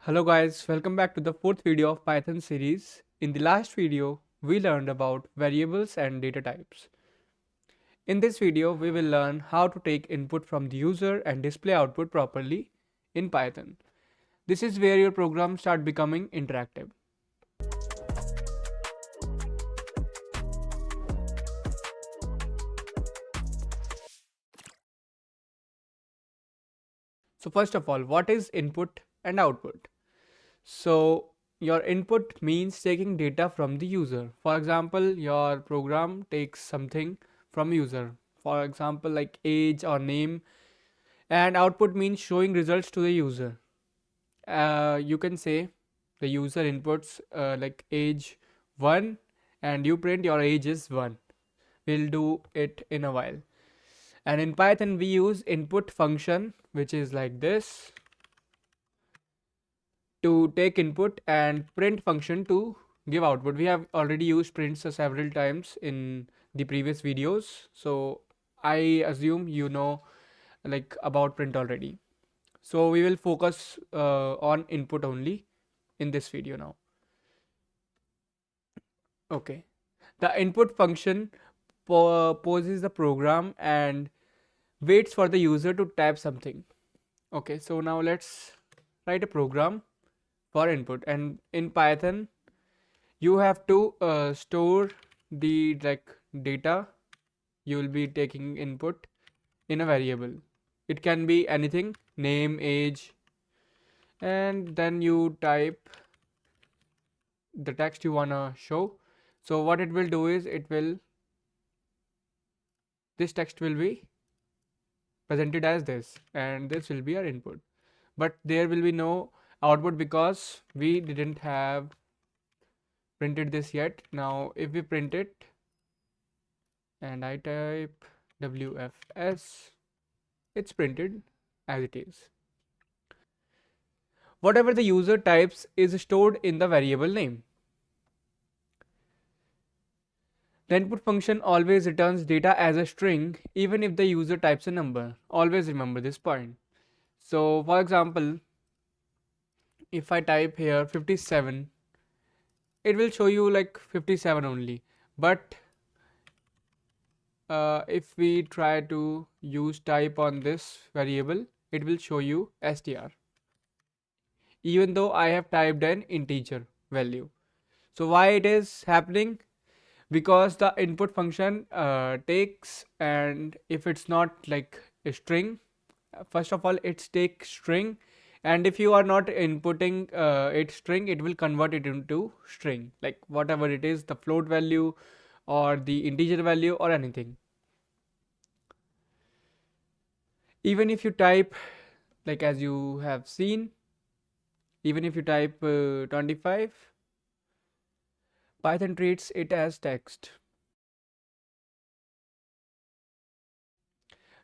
Hello guys, welcome back to the fourth video of Python series. In the last video, we learned about variables and data types. In this video, we will learn how to take input from the user and display output properly in Python. This is where your program start becoming interactive. So first of all, what is input and output? So your input means taking data from the user. For example, your program takes something from user. For example, like age or name, and output means showing results to the user. You can say the user inputs like age 1 and you print your age is 1. We'll do it in a while. And in Python we use input function, which is like this, to take input, and print function to give output. We have already used prints several times in the previous videos, so I assume you know like about print already. So we will focus on input only in this video now. Okay, the input function poses the program and waits for the user to type something. Okay, so now let's write a program for input. And in Python you have to store the data you will be taking input in a variable. It can be anything, name, age, and then you type the text you wanna show. So what it will do is this text will be presented as this, and this will be our input, but there will be no output because we didn't have printed this yet. Now if we print it and I type WFS, it's printed as it is. Whatever the user types is stored in the variable name. The input function always returns data as a string even if the user types a number. Always remember this point. So for example, if I type here 57, it will show you like 57 only. But if we try to use type on this variable, it will show you str, even though I have typed an integer value. So why it is happening? Because the input function takes, and if it's not like a string, first of all it's take string, and if you are not inputting it string, it will convert it into string, like whatever it is, the float value or the integer value or anything. Even if you type, like as you have seen, even if you type 25, Python treats it as text.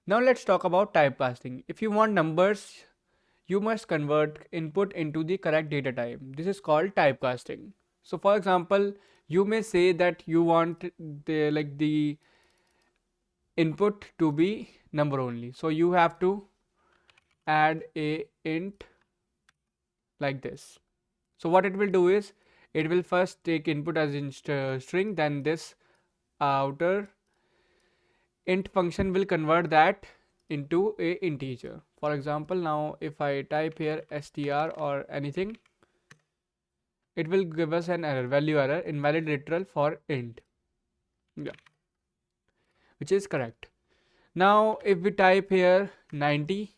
Now let's talk about typecasting. If you want numbers, you must convert input into the correct data type. This is called typecasting. So for example, you may say that you want the input to be number only. So you have to add a int like this. So what it will do is it will first take input as in string, then this outer int function will convert that into a integer. For example, now if I type here str or anything, it will give us an error, value error, invalid literal for int. Yeah, which is correct. Now if we type here 90,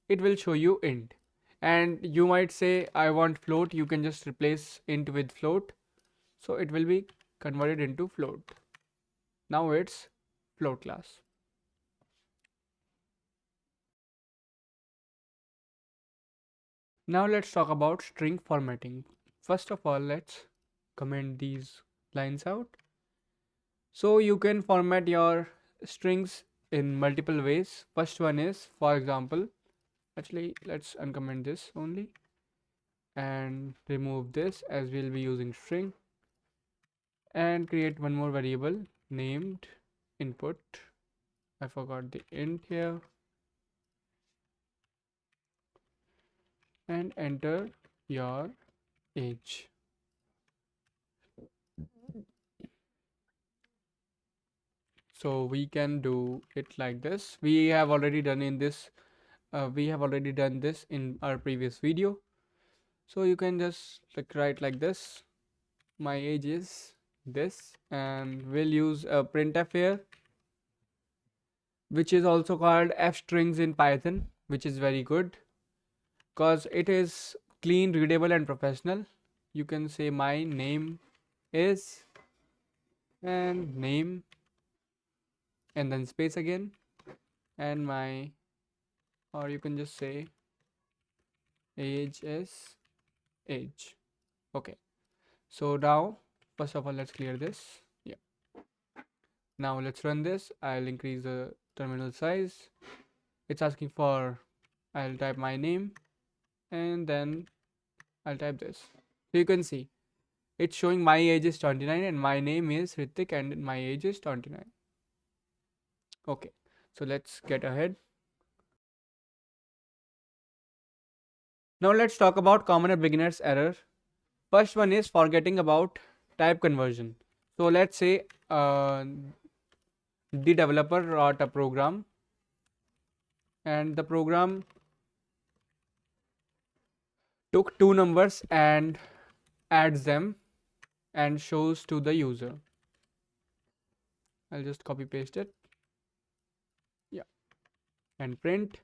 it will show you int. And you might say I want float, you can just replace int with float, so it will be converted into float. Now it's float class. Now let's talk about string formatting. First of all, let's comment these lines out. So you can format your strings in multiple ways. First one is, for example, actually let's uncomment this only and remove this, as we'll be using string, and create one more variable named input. I forgot the int here, and enter your age. So we can do it like this. We have already done this in our previous video. So you can just like write like this. My age is this, and we'll use a printf here, which is also called f strings in Python, which is very good because it is clean, readable, and professional. You can say my name is, and name, and then space again, and my, or you can just say age is age. Okay, so now first of all let's clear this. Yeah, now let's run this. I'll increase the terminal size. It's asking for, I'll type my name, and then I'll type this. So you can see it's showing my age is 29 and my name is Ritik and my age is 29. Okay, so let's get ahead. Now let's talk about common beginner's error. First one is forgetting about type conversion. So let's say the developer wrote a program and the program took two numbers and adds them and shows to the user. I'll just copy paste it. Yeah, and print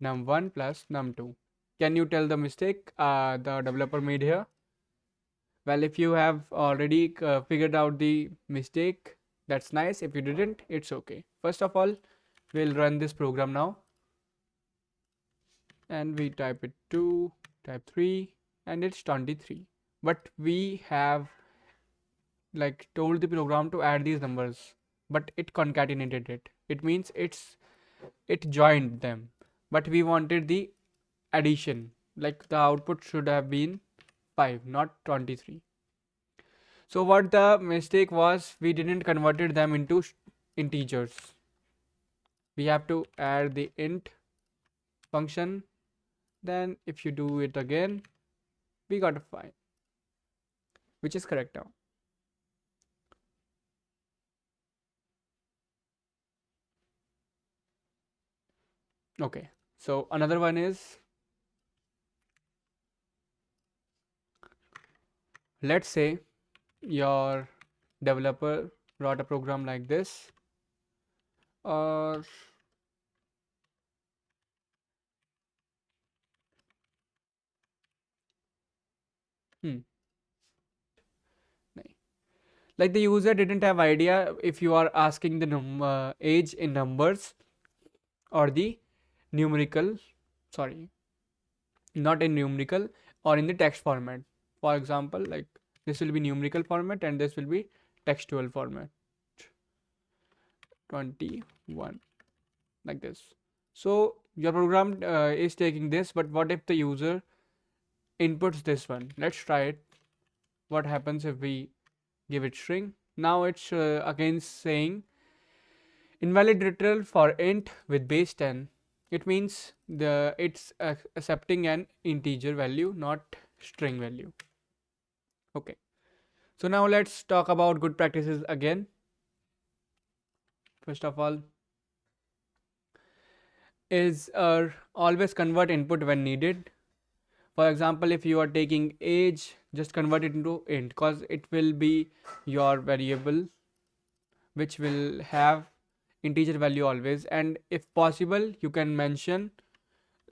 num1 plus num2. Can you tell the mistake the developer made here? Well, if you have already figured out the mistake, that's nice. If you didn't, it's okay. First of all, we'll run this program now. And we type it 2, type 3, and it's 23. But we have like told the program to add these numbers, but it concatenated it. It means it joined them. But we wanted the addition. Like the output should have been 5, not 23. So what the mistake was, we didn't converted them into integers. We have to add the int function. Then if you do it again, we got a 5, which is correct now. Okay, so another one is, let's say your developer wrote a program like this, or hmm, like the user didn't have idea if you are asking the age in numbers or the numerical, sorry, not in numerical or in the text format. For example, like this will be numerical format and this will be textual format. 21, like this. So your program is taking this, but what if the user inputs this one? Let's try it. What happens if we give it string? Now it's again saying invalid literal for int with base 10. It means it's accepting an integer value, not string value. Okay, so now let's talk about good practices again. First of all is always convert input when needed. For example, if you are taking age, just convert it into int because it will be your variable which will have integer value always, and if possible you can mention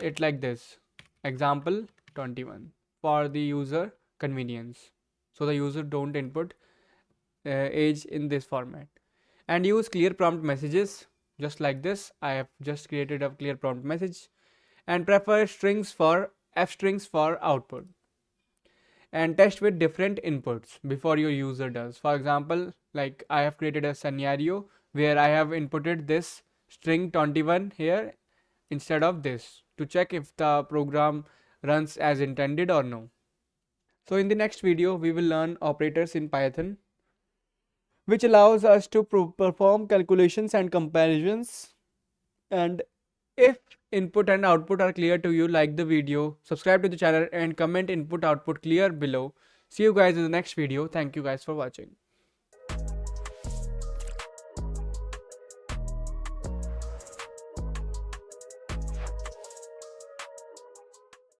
it like this, example 21, for the user convenience, so the user don't input age in this format. And use clear prompt messages just like this. I have just created a clear prompt message, and prefer strings for f strings for output, and test with different inputs before your user does. For example, like I have created a scenario where I have inputted this string 21 here instead of this to check if the program runs as intended or no. So in the next video we will learn operators in Python, which allows us to perform calculations and comparisons. And if input and output are clear to you, like the video, subscribe to the channel and comment input output clear below. See you guys in the next video. Thank you guys for watching.